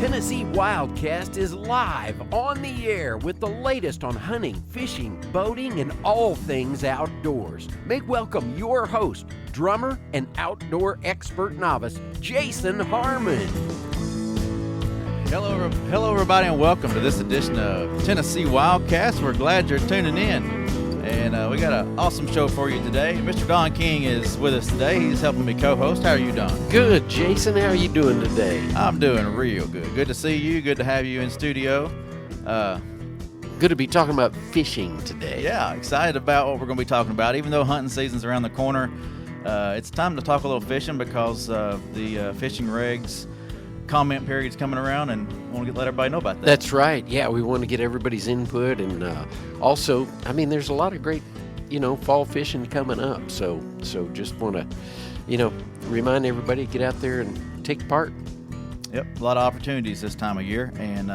Tennessee WildCast is live on the air with the latest on hunting, fishing, boating, and all things outdoors. Make welcome your host, drummer, and outdoor expert novice, Jason Harmon. Hello, everybody, and welcome to this edition of Tennessee WildCast. We're glad you're tuning in. And we got an awesome show for you today. Mr. Don King is with us today. He's helping me co-host. How are you, Don? Good, Jason. How are you doing today? I'm doing real good. Good to see you. Good to have you in studio. Good to be talking about fishing today. Yeah, excited about what we're going to be talking about. Even though hunting season's around the corner, it's time to talk a little fishing because the fishing regs comment period's coming around, and want to let everybody know about that. That's right. Yeah, we want to get everybody's input, and also, I mean, there's a lot of great, fall fishing coming up. So just want to, remind everybody to get out there and take part. Yep, a lot of opportunities this time of year, and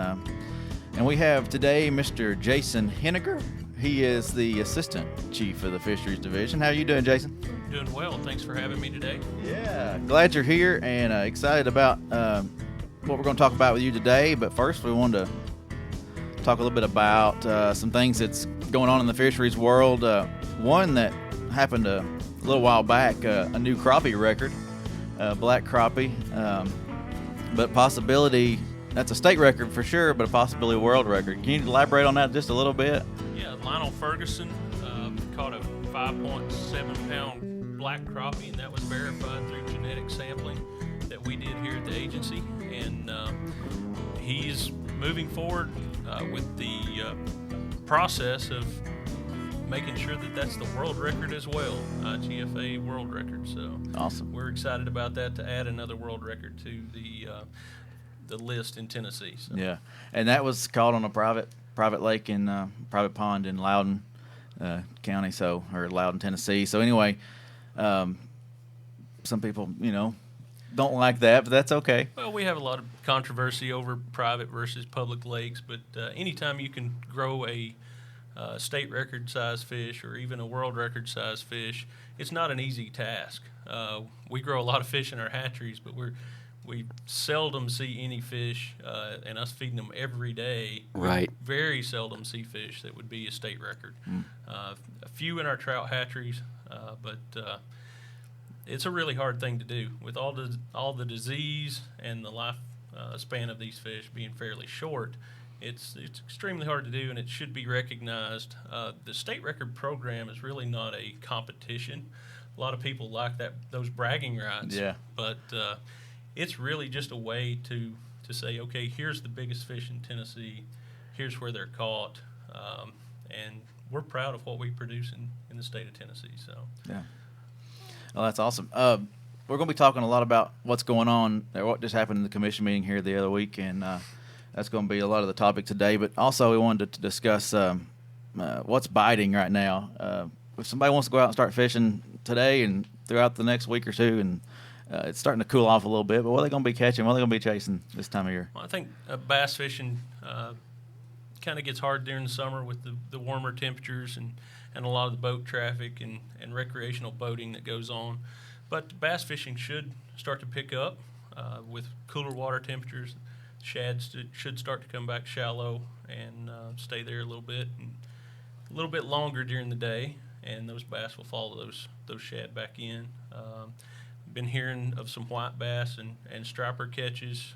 we have today Mr. Jason Henegar. He is the Assistant Chief of the Fisheries Division. How are you doing, Jason? Doing well. Thanks for having me today. Yeah, glad you're here and excited about what we're going to talk about with you today. But first, we wanted to talk a little bit about some things that's going on in the fisheries world. One that happened a little while back, a new crappie record, black crappie, but possibility, that's a state record for sure, but a possibility world record. Can you elaborate on that just a little bit? Yeah, Lionel Ferguson caught a 5.7 pound black crappie, and that was verified through genetic sampling that we did here at the agency. And he's moving forward with the process of making sure that that's the world record as well, GFA world record. So awesome. We're excited about that, to add another world record to the list in Tennessee. So. Yeah, and that was caught on a private lake in private pond in Loudoun County, or Loudoun, Tennessee. So anyway, some people, don't like that, but that's okay. Well, we have a lot of controversy over private versus public lakes, but anytime you can grow a state record size fish or even a world record size fish, it's not an easy task. We grow a lot of fish in our hatcheries, but we seldom see any fish, and us feeding them every day. Right. We very seldom see fish that would be a state record. A few in our trout hatcheries, but it's a really hard thing to do with all the disease and the life span of these fish being fairly short. It's extremely hard to do, and it should be recognized. The state record program is really not a competition. A lot of people like those bragging rights. Yeah. But it's really just a way to say, okay, here's the biggest fish in Tennessee, here's where they're caught, and we're proud of what we produce in the state of Tennessee. So yeah, well, that's awesome. We're going to be talking a lot about what's going on, or what just happened in the commission meeting here the other week, and that's going to be a lot of the topic today. But also we wanted to discuss what's biting right now. If somebody wants to go out and start fishing today and throughout the next week or two, and it's starting to cool off a little bit, but what are they going to be catching? What are they going to be chasing this time of year? Well, I think bass fishing kind of gets hard during the summer with the warmer temperatures and a lot of the boat traffic and recreational boating that goes on. But bass fishing should start to pick up with cooler water temperatures. Shads should start to come back shallow and stay there a little bit longer during the day, and those bass will follow those shad back in. Been hearing of some white bass and striper catches.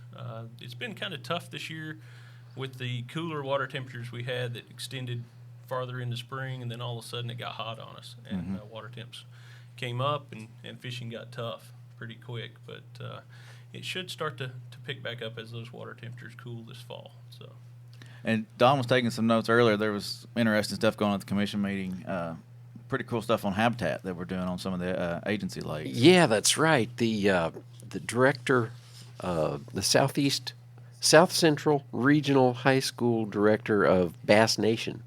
It's been kind of tough this year with the cooler water temperatures we had that extended farther into spring, and then all of a sudden it got hot on us, and water temps came up, and fishing got tough pretty quick. But it should start to pick back up as those water temperatures cool this fall. So. And Don was taking some notes earlier. There was interesting stuff going on at the commission meeting. Pretty cool stuff on habitat that we're doing on some of the agency lakes. Yeah, that's right. The director, the South Central Regional High School director of Bass Nation,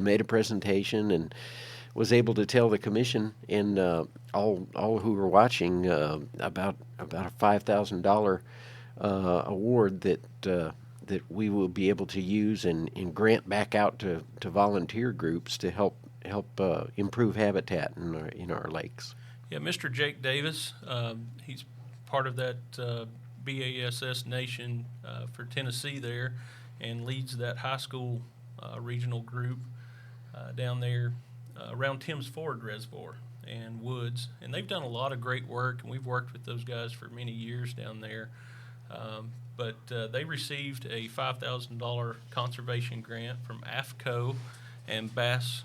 made a presentation and was able to tell the commission and all who were watching about a $5,000 award that we will be able to use and grant back out to volunteer groups to help improve habitat in our lakes. Yeah, Mr. Jake Davis, he's part of that BASS Nation for Tennessee there, and leads that high school regional group down there around Timms Ford Reservoir and Woods. And they've done a lot of great work, and we've worked with those guys for many years down there. But they received a $5,000 conservation grant from AFCO and BASS,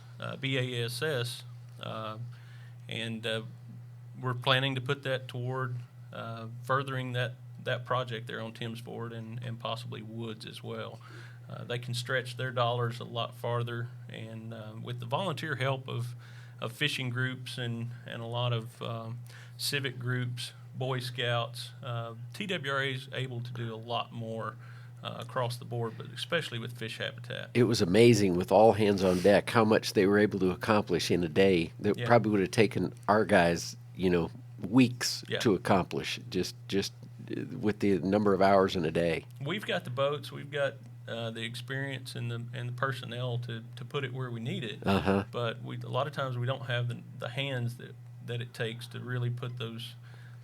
and we're planning to put that toward furthering that project there on Timms Ford and possibly Woods as well. They can stretch their dollars a lot farther, and with the volunteer help of fishing groups and a lot of civic groups, Boy Scouts, TWRA is able to do a lot more across the board, but especially with fish habitat. It was amazing with all hands on deck how much they were able to accomplish in a day that probably would have taken our guys, weeks to accomplish just with the number of hours in a day. We've got the boats, we've got the experience and the personnel to put it where we need it. But a lot of times we don't have the hands that it takes to really put those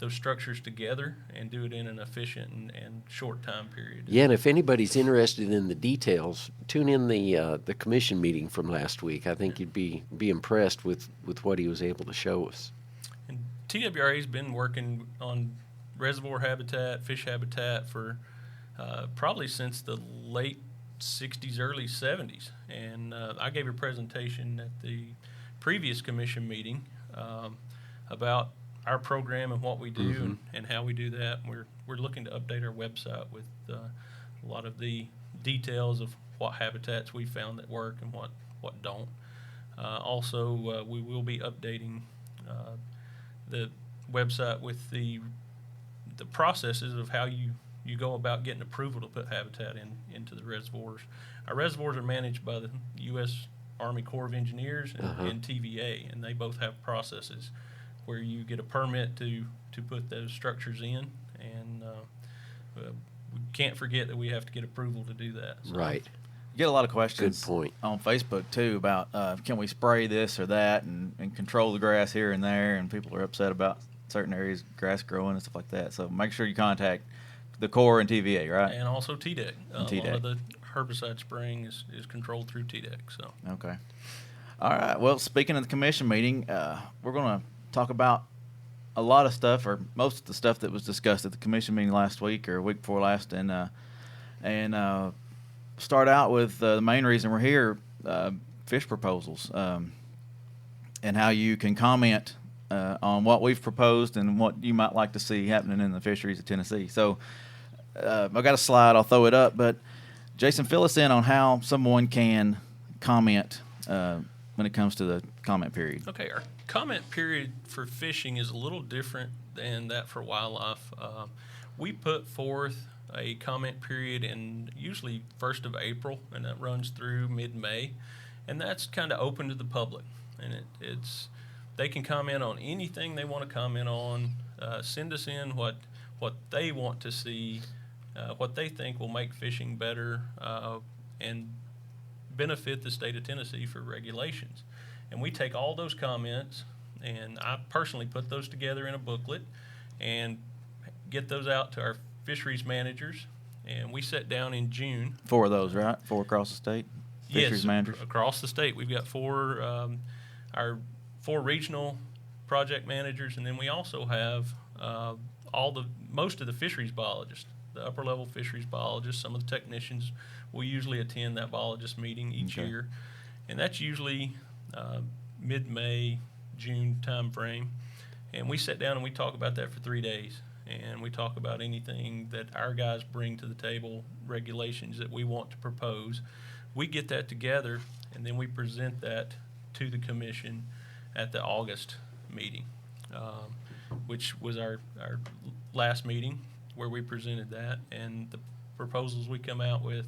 structures together and do it in an efficient and short time period. Yeah, and if anybody's interested in the details, tune in the commission meeting from last week. I think you'd be impressed with what he was able to show us. And TWRA's been working on reservoir habitat, fish habitat for probably since the late 60s, early 70s. And I gave a presentation at the previous commission meeting about our program and what we do and how we do that. We're looking to update our website with a lot of the details of what habitats we found that work and what don't. Also, we will be updating the website with the processes of how you go about getting approval to put habitat into the reservoirs. Our reservoirs are managed by the U.S. Army Corps of Engineers and TVA, and they both have processes where you get a permit to put those structures in, and we can't forget that we have to get approval to do that. So. Right. You get a lot of questions Good point. on Facebook, too, about can we spray this or that and control the grass here and there, and people are upset about certain areas grass growing and stuff like that. So make sure you contact the Corps and TVA, right? And also TDEC. A TDEC. lot of the herbicide spraying is controlled through TDEC. So. Okay. All right. Well, speaking of the commission meeting, we're going to talk about a lot of stuff, or most of the stuff that was discussed at the commission meeting last week or week before last, and start out with the main reason we're here, fish proposals, and how you can comment on what we've proposed and what you might like to see happening in the fisheries of Tennessee. So I've got a slide. I'll throw it up. But, Jason, fill us in on how someone can comment when it comes to the comment period. Okay, our comment period for fishing is a little different than that for wildlife. We put forth a comment period in usually 1st of April, and that runs through mid-May, and that's kind of open to the public. And they can comment on anything they want to comment on. Send us in what they want to see, what they think will make fishing better and benefit the state of Tennessee for regulations. And we take all those comments, and I personally put those together in a booklet and get those out to our fisheries managers. And we sit down in June. 4 of those, right? 4 across the state? Fisheries managers? Across the state. We've got 4, our 4 regional project managers, and then we also have most of the fisheries biologists, the upper level fisheries biologists. Some of the technicians will usually attend that biologist meeting each year, and that's usually mid-May, June time frame. And we sit down and we talk about that for 3 days, and we talk about anything that our guys bring to the table, regulations that we want to propose. We get that together, and then we present that to the commission at the August meeting, which was our last meeting where we presented that, and the proposals we come out with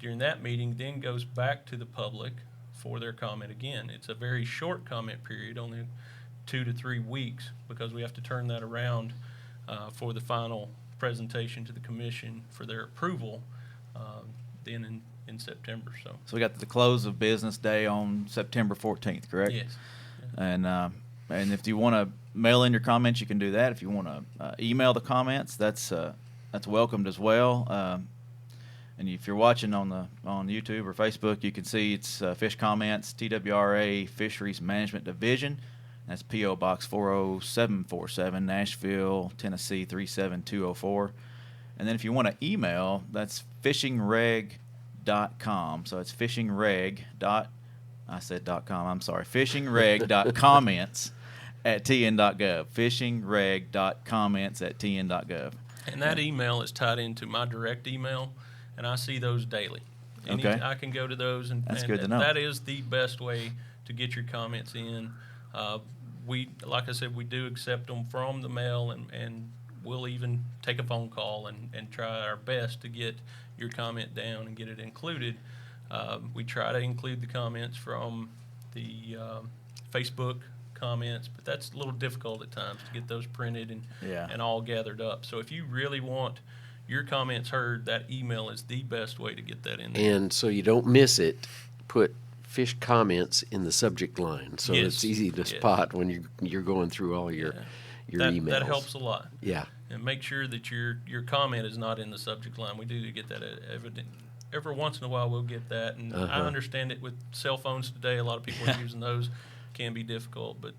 during that meeting then goes back to the public for their comment again. It's a very short comment period, only 2 to 3 weeks, because we have to turn that around for the final presentation to the commission for their approval then in September. So we got the close of business day on September 14th, correct? Yes. And if you want to mail in your comments, you can do that. If you want to email the comments, that's that's welcomed as well. And if you're watching on YouTube or Facebook, you can see it's Fish Comments, TWRA Fisheries Management Division. That's P.O. Box 40747, Nashville, Tennessee 37204. And then if you want to email, that's fishingreg.com. So it's fishingreg.com. Fishingreg.comments at tn.gov. Fishingreg.comments@tn.gov. And that email is tied into my direct email, and I see those daily. Okay. I can go to those, and That's good to know. that is the best way to get your comments in. Like I said, we do accept them from the mail, and we'll even take a phone call and try our best to get your comment down and get it included. We try to include the comments from the Facebook comments, but that's a little difficult at times to get those printed and all gathered up. So if you really want your comments heard, that email is the best way to get that in there. And so you don't miss it, put fish comments in the subject line, so Yes. it's easy to spot when you're going through all your emails. That helps a lot. Yeah. And make sure that your comment is not in the subject line. We do get that evident. Every once in a while we'll get that, and I understand it with cell phones today. A lot of people are using those. Can be difficult, but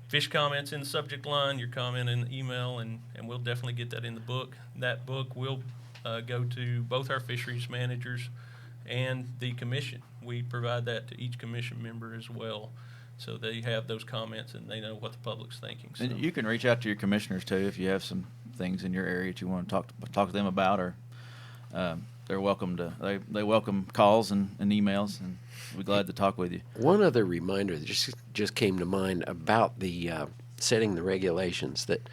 fish comments in the subject line, your comment in the email, and we'll definitely get that in the book. That book will go to both our fisheries managers and the commission. We provide that to each commission member as well, so they have those comments and they know what the public's thinking. So. And you can reach out to your commissioners too if you have some things in your area that you want to talk to them about, or they're welcome to. They welcome calls and emails, and we're glad to talk with you. One other reminder that just came to mind about the setting the regulations, that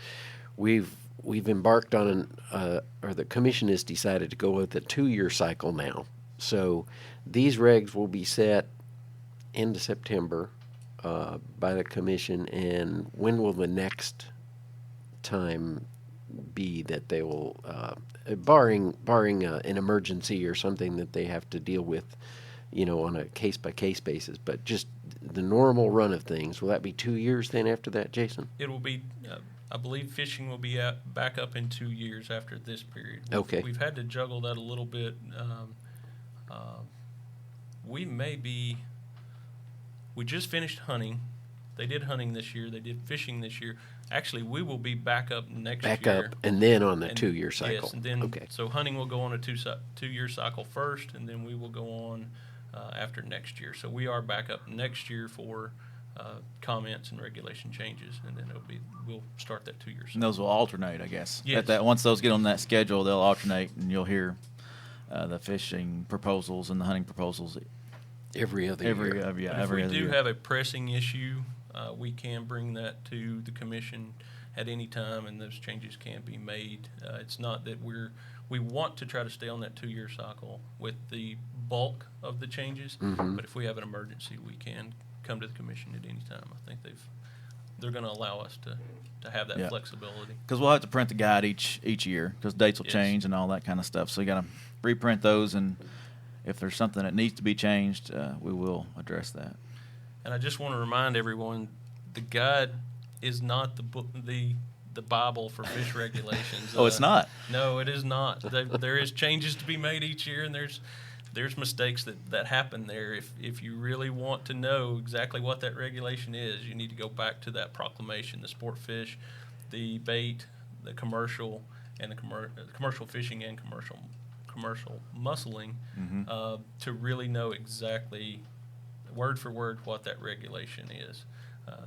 we've embarked on or the commission has decided to go with a 2-year cycle now. So these regs will be set end of September by the commission, and when will the next time be that they will, barring an emergency or something that they have to deal with, on a case-by-case basis, but just the normal run of things, will that be 2 years then after that, Jason? It will be, I believe fishing will be back up in 2 years after this period. Okay. We've had to juggle that a little bit. We just finished hunting. They did hunting this year. They did fishing this year. Actually, we will be back up next year. Back up, and then on the 2-year cycle. Yes, and then okay. So hunting will go on a 2-year cycle first, and then we will go on after next year. So we are back up next year for comments and regulation changes, and then we'll start that 2-year cycle. And those will alternate, I guess. Yes. Once those get on that schedule, they'll alternate, and you'll hear the fishing proposals and the hunting proposals Every other year. If we do have a pressing issue, we can bring that to the commission at any time, and those changes can be made. It's not that we want to try to stay on that 2-year cycle with the bulk of the changes, but if we have an emergency, we can come to the commission at any time. I think they're going to allow us to have that flexibility. Because we'll have to print the guide each year, because dates will change and all that kind of stuff. So you got to reprint those, and if there's something that needs to be changed, we will address that. And I just want to remind everyone, the guide is not the book, the Bible for fish regulations. Oh, it's not? No, it is not. There is changes to be made each year, and there's mistakes that happen there. If you really want to know exactly what that regulation is, you need to go back to that proclamation, the sport fish, the bait, the commercial, and the commercial fishing and commercial muscling, to really know exactly word for word what that regulation is.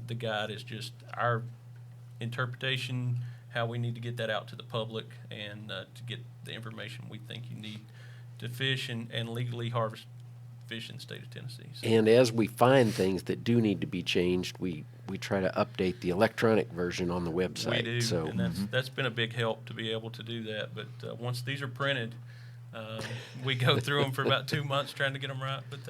The guide is just our interpretation, how we need to get that out to the public, and to get the information we think you need to fish and legally harvest fish in the state of Tennessee. So. And as we find things that do need to be changed, we try to update the electronic version on the website. We do, so, and that's been a big help to be able to do that. But once these are printed, we go through them for about 2 months trying to get them right, but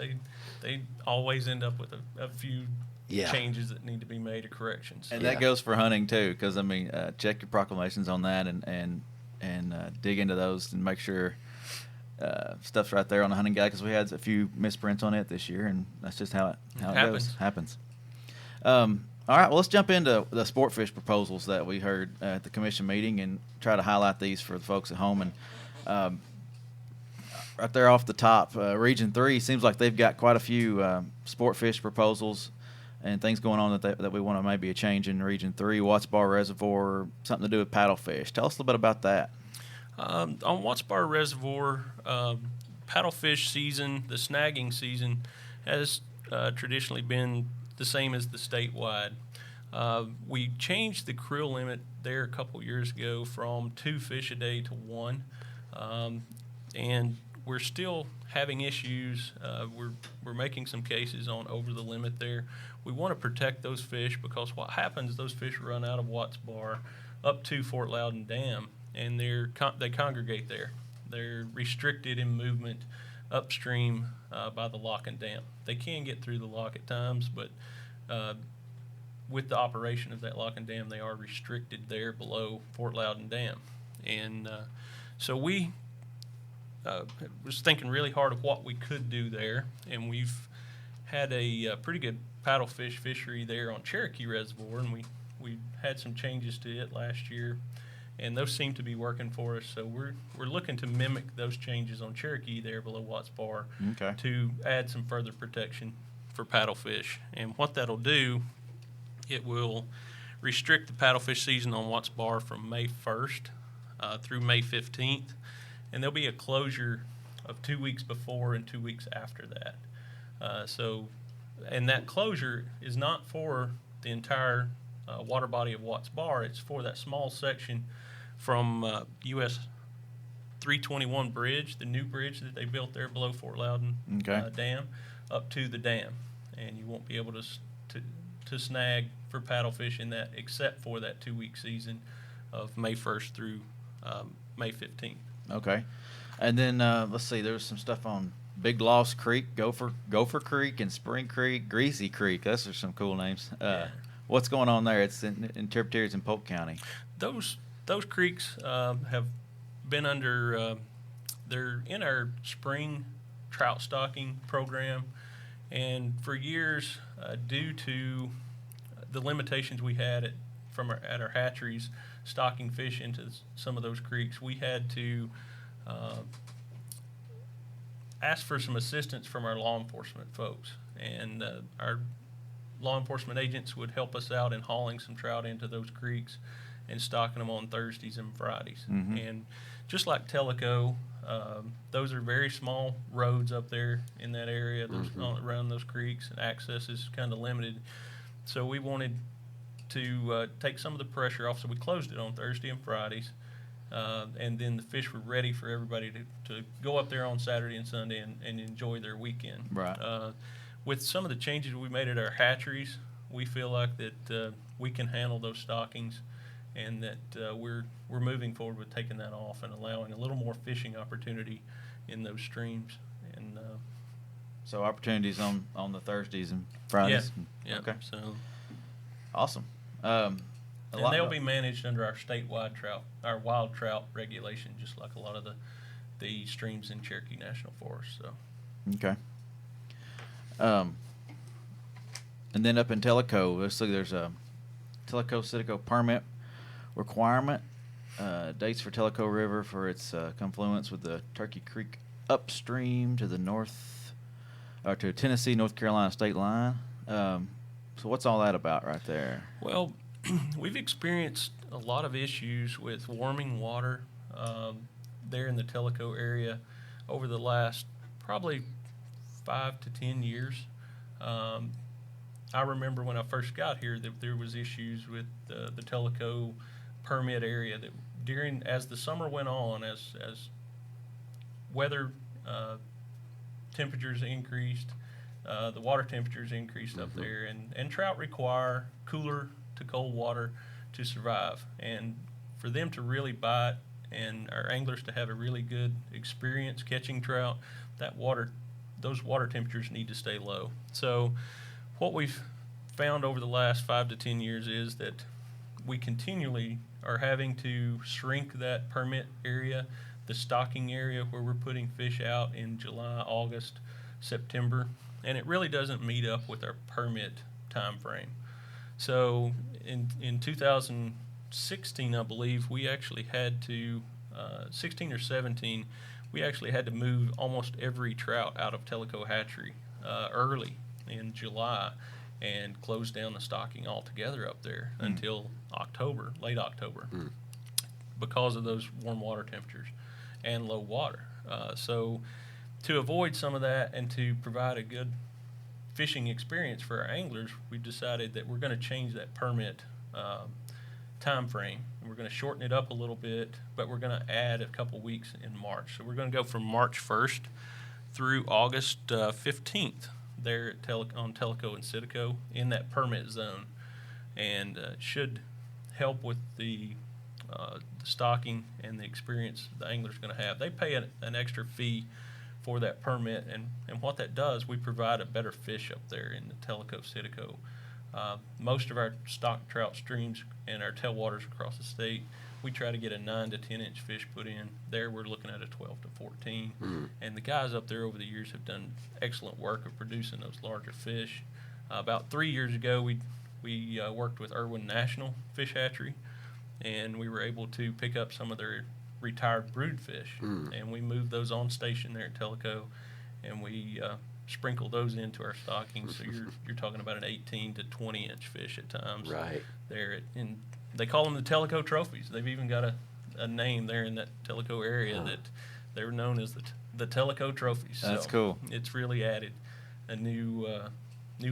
they always end up with a few changes that need to be made or corrections. And that goes for hunting too, because check your proclamations on that and dig into those and make sure stuff's right there on the hunting guide, because we had a few misprints on it this year, and that's just how it happens. All right, well, let's jump into the sport fish proposals that we heard at the commission meeting and try to highlight these for the folks at home. And right there off the top, Region 3 seems like they've got quite a few sport fish proposals and things going on that we want to maybe a change in Region 3. Watts Bar Reservoir, something to do with paddlefish. Tell us a little bit about that. On Watts Bar Reservoir, paddlefish season, the snagging season, has traditionally been the same as the statewide. We changed the creel limit there a couple years ago from 2 fish a day to 1, and we're still having issues. We're making some cases on over the limit there. We want to protect those fish because what happens, those fish run out of Watts Bar up to Fort Loudon Dam, and they congregate there. They're restricted in movement upstream by the lock and dam. They can get through the lock at times, but with the operation of that lock and dam, they are restricted there below Fort Loudon Dam. And so we was thinking really hard of what we could do there, and we've had a pretty good paddlefish fishery there on Cherokee Reservoir, and we had some changes to it last year, and those seem to be working for us. So we're looking to mimic those changes on Cherokee there below Watts Bar to add some further protection for paddlefish. And what that'll do, it will restrict the paddlefish season on Watts Bar from May 1st through May 15th, and there'll be a closure of 2 weeks before and 2 weeks after that. And that closure is not for the entire water body of Watts Bar. It's for that small section from US 321 bridge, the new bridge that they built there below Fort Loudon Dam, up to the dam. And you won't be able to snag for paddlefish in that except for that 2 week season of May 1st through May 15th. Okay. And then let's see, there was some stuff on Big Lost Creek, Gopher Creek, and Spring Creek, Greasy Creek. Those are some cool names. What's going on there? It's in tributaries in Polk County. Those creeks have been under. They're in our spring trout stocking program, and for years, due to the limitations we had at our hatcheries stocking fish into some of those creeks, we had to ask for some assistance from our law enforcement folks, and our law enforcement agents would help us out in hauling some trout into those creeks and stocking them on Thursdays and Fridays. Mm-hmm. And just like Tellico, those are very small roads up there in that area. There's around those creeks, and access is kind of limited. So we wanted to take some of the pressure off, so we closed it on Thursday and Fridays. And then the fish were ready for everybody to go up there on Saturday and Sunday and enjoy their weekend. Right. With some of the changes we made at our hatcheries, we feel like that we can handle those stockings, and that we're moving forward with taking that off and allowing a little more fishing opportunity in those streams. And so opportunities on the Thursdays and Fridays. Yeah. Okay. So awesome. And they'll be managed under our statewide trout, our wild trout regulation, just like a lot of the streams in Cherokee National Forest. So. Okay. And then up in Tellico, let's look. There's a Tellico-Citico permit requirement. Dates for Tellico River for its confluence with the Turkey Creek upstream to the north, or to Tennessee, North Carolina state line. So what's all that about right there? Well, we've experienced a lot of issues with warming water there in the Tellico area over the last probably 5 to 10 years. I remember when I first got here that there was issues with the Tellico permit area that as the summer went on, as weather temperatures increased, the water temperatures increased up there, and trout require cooler to cold water to survive. And for them to really bite and our anglers to have a really good experience catching trout, those water temperatures need to stay low. So what we've found over the last 5 to 10 years is that we continually are having to shrink that permit area, the stocking area where we're putting fish out in July, August, September, and it really doesn't meet up with our permit time frame. So in 2016, I believe, we actually had to, 16 or 17, we actually had to move almost every trout out of Tellico Hatchery early in July and close down the stocking altogether up there until October, late October, because of those warm water temperatures and low water. So to avoid some of that and to provide a good fishing experience for our anglers, we decided that we're going to change that permit time frame. We're going to shorten it up a little bit, but we're going to add a couple weeks in March. So we're going to go from March 1st through August 15th there at on Tellico and Citico in that permit zone, and should help with the stocking and the experience the angler's going to have. They pay an extra fee for that permit, and what that does, we provide a better fish up there in the Tellico Citico. Most of our stock trout streams and our tailwaters across the state, we try to get a 9 to 10 inch fish put in. There we're looking at a 12 to 14. And the guys up there over the years have done excellent work of producing those larger fish. About 3 years ago, we worked with Irwin National Fish Hatchery, and we were able to pick up some of their retired brood fish, and we moved those on station there at Tellico, and we sprinkle those into our stockings. So you're talking about an 18 to 20 inch fish at times. Right. There, and they call them the Tellico trophies. They've even got a name there in that Tellico area that they're known as the Tellico trophies. That's so cool. It's really added a new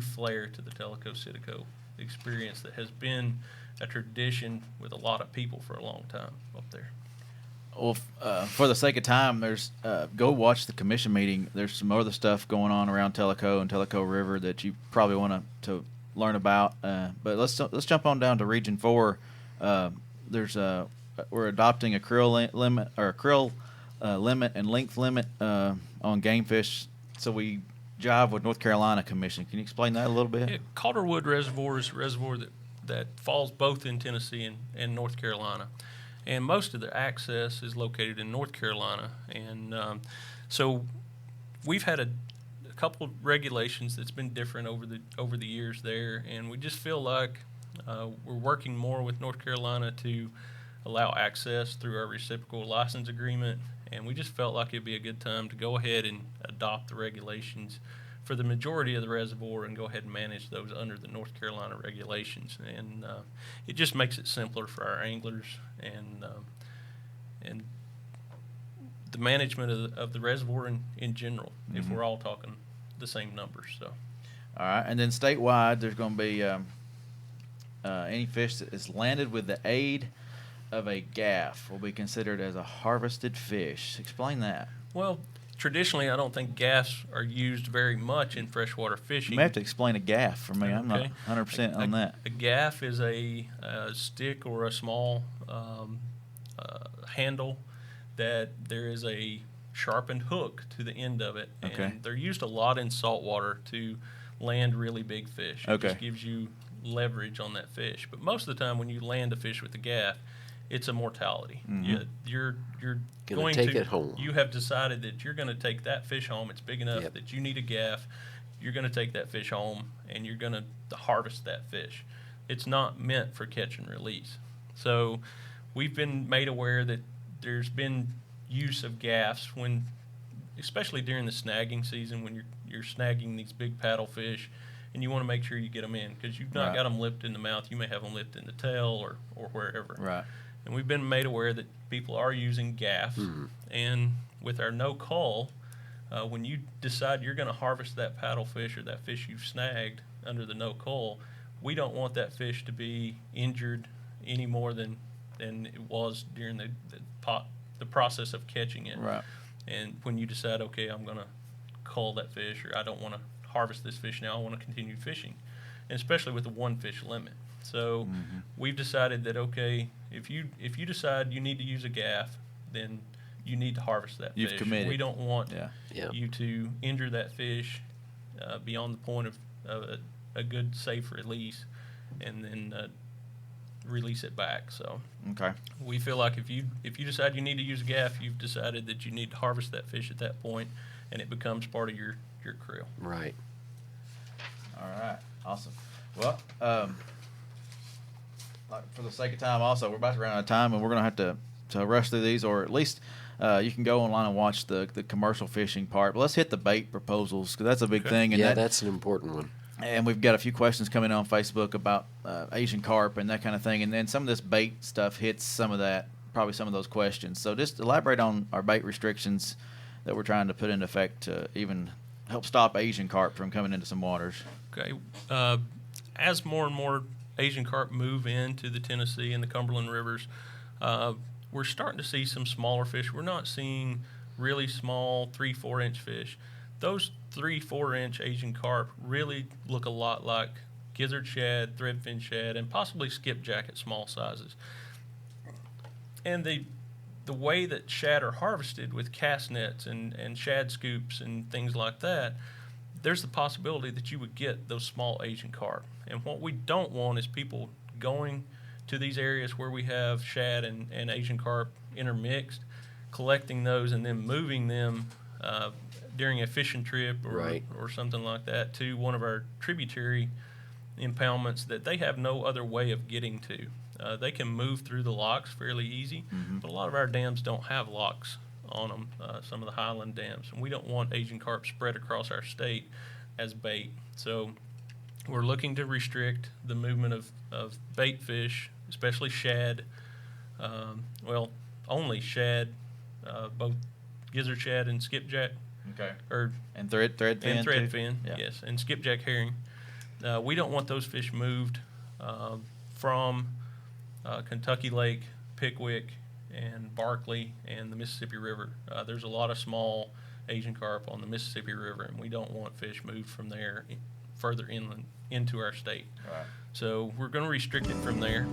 flair to the Tellico Citico experience that has been a tradition with a lot of people for a long time up there. Well, for the sake of time, there's go watch the commission meeting. There's some other stuff going on around Tellico and Tellico River that you probably want to learn about. But let's jump on down to Region 4. We're adopting a krill limit or a krill limit and length limit on game fish. So we jive with North Carolina Commission. Can you explain that a little bit? Yeah, Calderwood Reservoir is a reservoir that falls both in Tennessee and North Carolina. And most of the access is located in North Carolina. And so we've had a couple of regulations that's been different over the years there. And we just feel like we're working more with North Carolina to allow access through our reciprocal license agreement. And we just felt like it'd be a good time to go ahead and adopt the regulations for the majority of the reservoir and go ahead and manage those under the North Carolina regulations. And it just makes it simpler for our anglers and the management of the reservoir in general, if we're all talking the same numbers. So, all right. And then statewide, there's going to be any fish that is landed with the aid of a gaff will be considered as a harvested fish. Explain that. Well, traditionally, I don't think gaffs are used very much in freshwater fishing. You may have to explain a gaff for me. I'm not Okay. 100% on that. A gaff is a stick or a small handle that there is a sharpened hook to the end of it. Okay. And they're used a lot in saltwater to land really big fish. It Okay. just gives you leverage on that fish. But most of the time when you land a fish with a gaff, it's a mortality. You're going take to it home. You have decided that you're going to take that fish home. It's big enough that you need a gaff. You're going to take that fish home and you're going to harvest that fish. It's not meant for catch and release. So we've been made aware that there's been use of gaffs when, especially during the snagging season, when you're snagging these big paddlefish, and you want to make sure you get them in because you've not got them lipped in the mouth. You may have them lipped in the tail or wherever. Right. And we've been made aware that people are using gaffs. And with our no call, when you decide you're going to harvest that paddlefish or that fish you've snagged under the no call, we don't want that fish to be injured any more than it was during the process of catching it. Right. And when you decide, okay, I'm going to cull that fish, or I don't want to harvest this fish now, I want to continue fishing, and especially with the one fish limit. So we've decided that, okay, if you decide you need to use a gaff, then you need to harvest that You've fish. committed. We don't want Yeah. you to injure that fish beyond the point of a good, safe release, and then release it back. So Okay. we feel like if you decide you need to use a gaff, you've decided that you need to harvest that fish at that point, and it becomes part of your krill. Right. All right. Awesome. Well, for the sake of time, also, we're about to run out of time, and we're going to have to rush through these, or at least you can go online and watch the commercial fishing part. But let's hit the bait proposals, because that's a big thing. And that's an important one. And we've got a few questions coming on Facebook about Asian carp and that kind of thing. And then some of this bait stuff hits some of that, probably some of those questions. So just elaborate on our bait restrictions that we're trying to put into effect to even help stop Asian carp from coming into some waters. Okay. As more and more Asian carp move into the Tennessee and the Cumberland rivers, we're starting to see some smaller fish. We're not seeing really small 3-4 inch fish. Those 3-4 inch Asian carp really look a lot like gizzard shad, threadfin shad, and possibly skipjack at small sizes. And the way that shad are harvested with cast nets and shad scoops and things like that, there's the possibility that you would get those small Asian carp. And what we don't want is people going to these areas where we have shad and Asian carp intermixed, collecting those and then moving them during a fishing trip or something like that to one of our tributary impoundments that they have no other way of getting to. They can move through the locks fairly easy, but a lot of our dams don't have locks on them, some of the highland dams, and we don't want Asian carp spread across our state as bait. So we're looking to restrict the movement of bait fish, especially shad, only shad, both gizzard shad and skipjack. Okay. And threadfin. Too? Yes, and skipjack herring. We don't want those fish moved from Kentucky Lake, Pickwick, and Barkley, and the Mississippi River. There's a lot of small Asian carp on the Mississippi River, and we don't want fish moved from there further inland into our state. Right. So we're going to restrict it from there.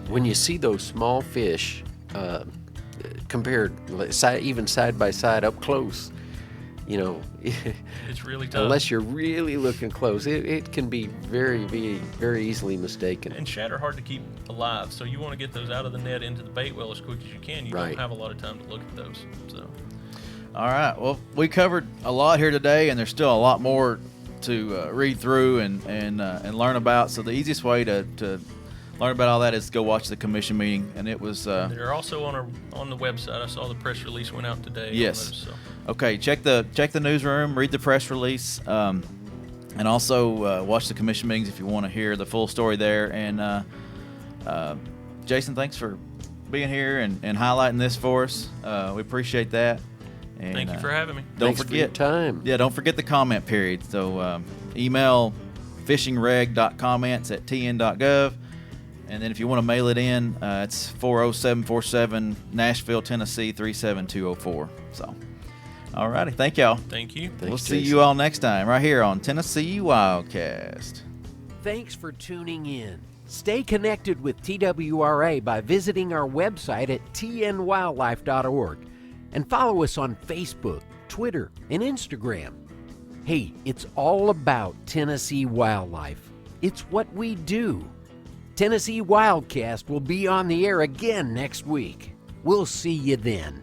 When you see those small fish compared, even side by side up close, it's really tough. Unless you're really looking close, it can be very, very, very easily mistaken. And shad are hard to keep alive, so you want to get those out of the net into the bait well as quick as you can. You don't have a lot of time to look at those. So, all right. Well, we covered a lot here today, and there's still a lot more to read through and learn about. So the easiest way to learn about all that is go watch the commission meeting, and it was. They're also on the website. I saw the press release went out today. Yes. On those, so. Okay. Check the newsroom, read the press release, and also watch the commission meetings if you want to hear the full story there. And Jason, thanks for being here and highlighting this for us. We appreciate that. And, thank you for having me. Thanks for your time. Yeah, don't forget the comment period. So email fishingreg.comments@tn.gov. And then if you want to mail it in, it's 40747 Nashville, Tennessee 37204. So, all righty. Thank y'all. Thank you. We'll see you all next time right here on Tennessee WildCast. Thanks for tuning in. Stay connected with TWRA by visiting our website at tnwildlife.org and follow us on Facebook, Twitter, and Instagram. Hey, it's all about Tennessee wildlife. It's what we do. Tennessee WildCast will be on the air again next week. We'll see you then.